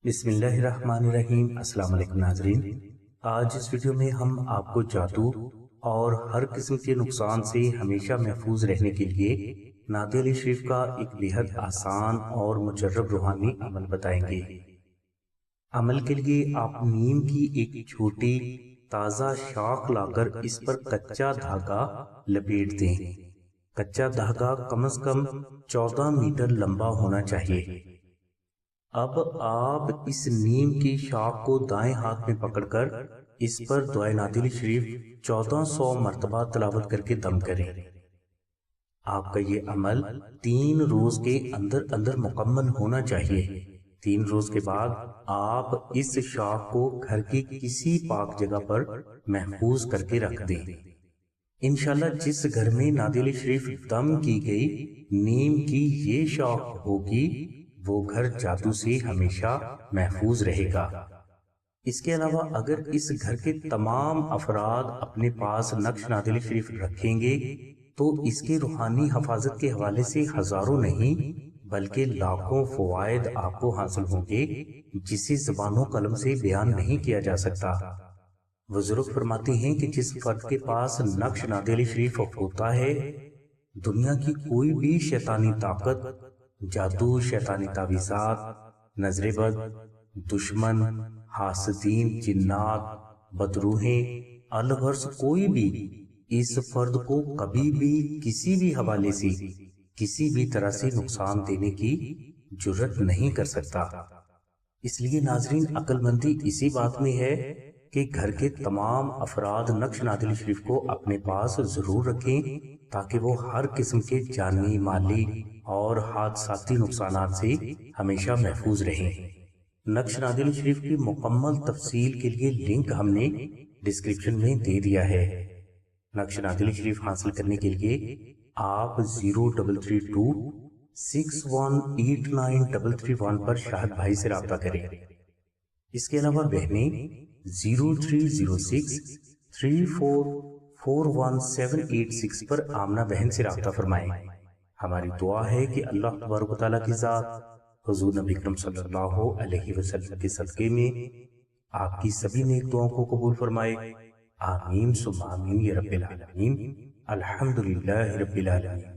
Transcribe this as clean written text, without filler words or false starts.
بسم اللہ الرحمن الرحیم۔ السلام علیکم ناظرین، آج اس ویڈیو میں ہم آپ کو جادو اور ہر قسم کے نقصان سے ہمیشہ محفوظ رہنے کے لیے نعت علی شریف کا ایک بہت آسان اور مجرب روحانی عمل بتائیں گے۔ عمل کے لیے آپ نیم کی ایک چھوٹی تازہ شاخ لا کر اس پر کچا دھاگا لپیٹ دیں۔ کچا دھاگا کم از کم 14 میٹر لمبا ہونا چاہیے۔ اب آپ اس نیم کی شاخ کو دائیں ہاتھ میں پکڑ کر اس پر دعائے نعت علی شریف 1400 مرتبہ تلاوت کر کے دم کریں۔ آپ کا یہ عمل 3 روز کے اندر مکمل ہونا چاہیے۔ 3 روز کے بعد آپ اس شاخ کو گھر کی کسی پاک جگہ پر محفوظ کر کے رکھ دیں۔ انشاءاللہ جس گھر میں نعت علی شریف دم کی گئی نیم کی یہ شاخ ہوگی وہ گھر جادو سے ہمیشہ محفوظ رہے گا۔ اس کے علاوہ اگر اس گھر کے تمام افراد اپنے پاس نقش نعت علی شریف رکھیں گے تو اس کے روحانی حفاظت کے حوالے سے ہزاروں نہیں بلکہ لاکھوں فوائد آپ کو حاصل ہوں گے جسے زبان و قلم سے بیان نہیں کیا جا سکتا۔ بزرگ فرماتے ہیں کہ جس فرد کے پاس نقش نعت علی شریف ہوتا ہے دنیا کی کوئی بھی شیطانی طاقت، جادو، شیطانی تعویذات، نظر بد، دشمن، حاسدین، جنات، بدروہیں، الغرض کوئی بھی اس فرد کو کبھی بھی کسی بھی حوالے سے کسی بھی طرح سے نقصان دینے کی جرات نہیں کر سکتا۔ اس لیے ناظرین عقل مندی اسی بات میں ہے کہ گھر کے تمام افراد نقش نعت علی شریف کو اپنے پاس ضرور رکھیں تاکہ وہ ہر قسم کے جانی، مالی اور حادثاتی نقصانات سے ہمیشہ محفوظ رہیں۔ نقش نعت علی شریف کی مکمل تفصیل کے لیے لنک ہم نے ڈسکرپشن میں دے دیا ہے۔ نقش نعت علی شریف حاصل کرنے کے لیے آپ 0332 6189 پر شاہد بھائی سے رابطہ کریں۔ اس کے علاوہ بہنیں 0306 3441 پر آمنہ بہن سے رابطہ فرمائیں۔ ہماری دعا ہے کہ اللہ تبارک و تعالیٰ کی ذات حضور نبی اکرم صلی اللہ علیہ وسلم کے صدقے میں آپ کی سبھی نیک دعاؤں کو قبول فرمائے۔ آمین ثم آمین یا رب العالمین۔ الحمدللہ رب العالمین۔